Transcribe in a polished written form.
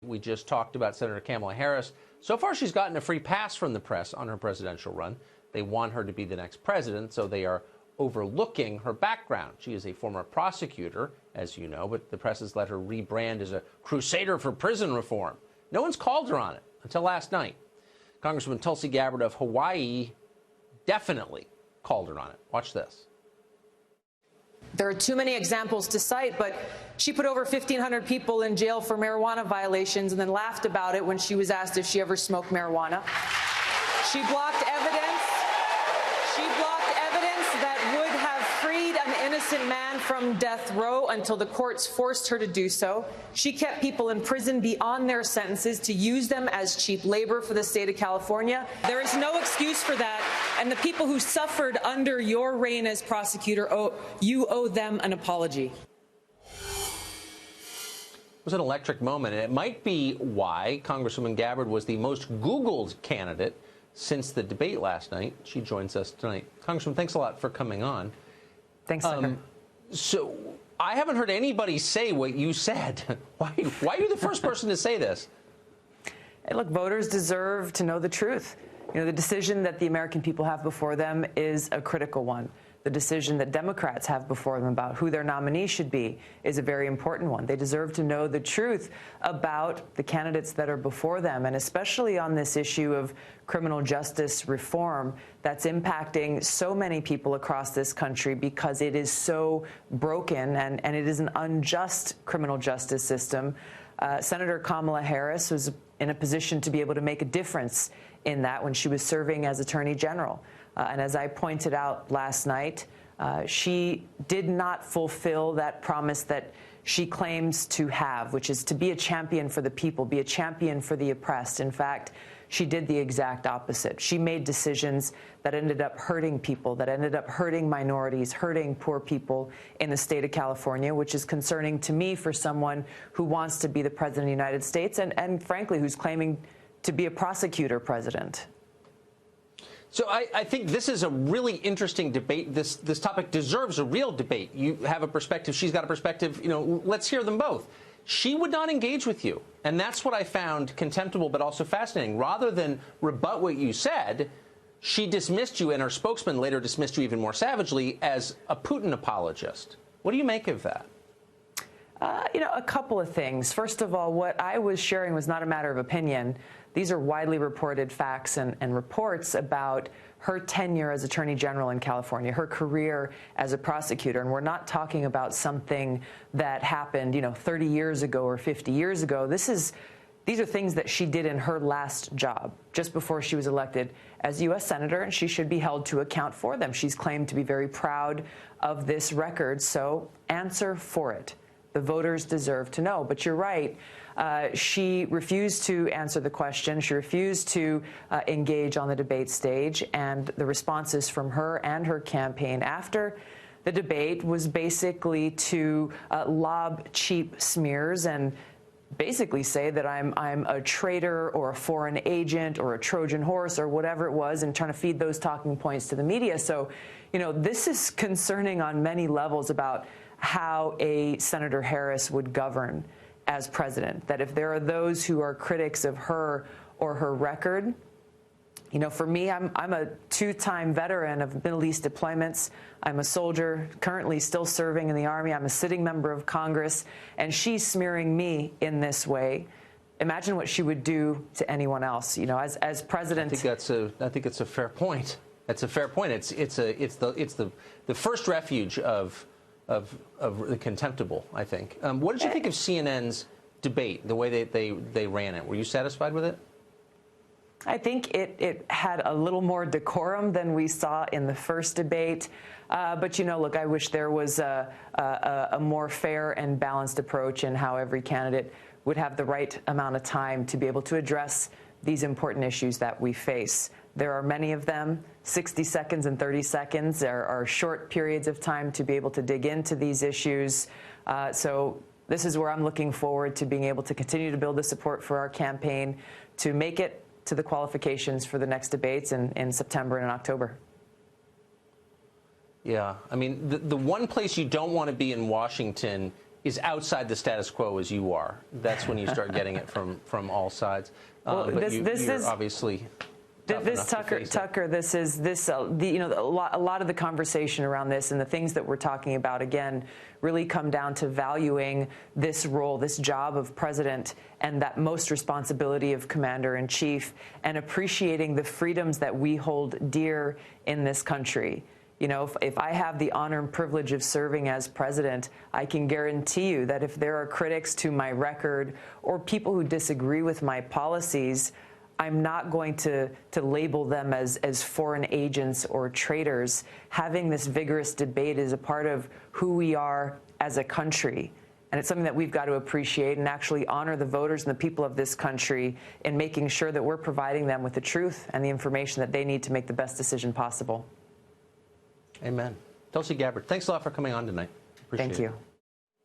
We just talked about Senator Kamala Harris. So far, she's gotten a free pass from the press on her presidential run. They want her to be the next president, so they are overlooking her background. She is a former prosecutor, as you know, but the press has let her rebrand as a crusader for prison reform. No one's called her on it until last night. Congresswoman Tulsi Gabbard of Hawaii definitely called her on it. Watch this. There are too many examples to cite, but she put over 1,500 people in jail for marijuana violations and then laughed about it when she was asked if she ever smoked marijuana. She blocked evidence. She blocked evidence that would have freed an innocent man from death row until the courts forced her to do so. She kept people in prison beyond their sentences to use them as cheap labor for the state of California. There is no excuse for that. And the people who suffered under your reign as prosecutor, you owe them an apology. It was an electric moment, and it might be why Congresswoman Gabbard was the most Googled candidate since the debate last night. She joins us tonight. Congresswoman, thanks a lot for coming on. Thanks, Tucker. So I haven't heard anybody say what you said. Why are you the first person to say this? Hey, look, voters deserve to know the truth. You know, the decision that the American people have before them is a critical one. The decision that Democrats have before them about who their nominee should be is a very important one. They deserve to know the truth about the candidates that are before them, and especially on this issue of criminal justice reform that's impacting so many people across this country because it is so broken and it is an unjust criminal justice system. Senator Kamala Harris was in a position to be able to make a difference in that when she was serving as Attorney General. And as I pointed out last night, she did not fulfill that promise that she claims to have, which is to be a champion for the people, be a champion for the oppressed. In fact, she did the exact opposite. She made decisions that ended up hurting people, that ended up hurting minorities, hurting poor people in the state of California, which is concerning to me for someone who wants to be the president of the United States and frankly, who's claiming to be a prosecutor president. So I think this is a really interesting debate. This topic deserves a real debate. You have a perspective. She's got a perspective. You know, let's hear them both. She would not engage with you. And that's what I found contemptible but also fascinating. Rather than rebut what you said, she dismissed you, and her spokesman later dismissed you even more savagely as a Putin apologist. What do you make of that? You know, a couple of things. First of all, what I was sharing was not a matter of opinion. These are widely reported facts and reports about her tenure as Attorney General in California, her career as a prosecutor. And we're not talking about something that happened, you know, 30 years ago or 50 years ago. These are things that she did in her last job, just before she was elected as U.S. Senator, and she should be held to account for them. She's claimed to be very proud of this record, so answer for it. The voters deserve to know. But you're right. She refused to answer the question. She refused to engage on the debate stage. And the responses from her and her campaign after the debate was basically to lob cheap smears and basically say that I'm a traitor or a foreign agent or a Trojan horse or whatever it was, and trying to feed those talking points to the media. So, you know, this is concerning on many levels about how a Senator Harris would govern as president, that if there are those who are critics of her or her record, you know, for me, I'm a two-time veteran of Middle East deployments. I'm a soldier currently still serving in the Army. I'm a sitting member of Congress, and she's smearing me in this way. Imagine what she would do to anyone else, you know, as president. I think it's a fair point. That's a fair point. It's the first refuge of the contemptible, I think. What did you think of CNN's debate, the way they ran it? Were you satisfied with it? I think it had a little more decorum than we saw in the first debate. But, you know, look, I wish there was a more fair and balanced approach in how every candidate would have the right amount of time to be able to address these important issues that we face. There are many of them. 60 seconds and 30 seconds are short periods of time to be able to dig into these issues. So this is where I'm looking forward to being able to continue to build the support for our campaign to make it to the qualifications for the next debates in September and in October. Yeah, I mean, the one place you don't want to be in Washington is outside the status quo as you are. That's when you start getting it from all sides. Well, but this you're is obviously tough this enough to face it. Tucker. This is a lot of the conversation around this and the things that we're talking about again really come down to valuing this role, this job of president, and that most responsibility of commander-in-chief, and appreciating the freedoms that we hold dear in this country. You know, if I have the honor and privilege of serving as president, I can guarantee you that if there are critics to my record or people who disagree with my policies, I'm not going to label them as foreign agents or traitors. Having this vigorous debate is a part of who we are as a country. And it's something that we've got to appreciate and actually honor the voters and the people of this country in making sure that we're providing them with the truth and the information that they need to make the best decision possible. Amen. Tulsi Gabbard, thanks a lot for coming on tonight. Appreciate Thank you. it.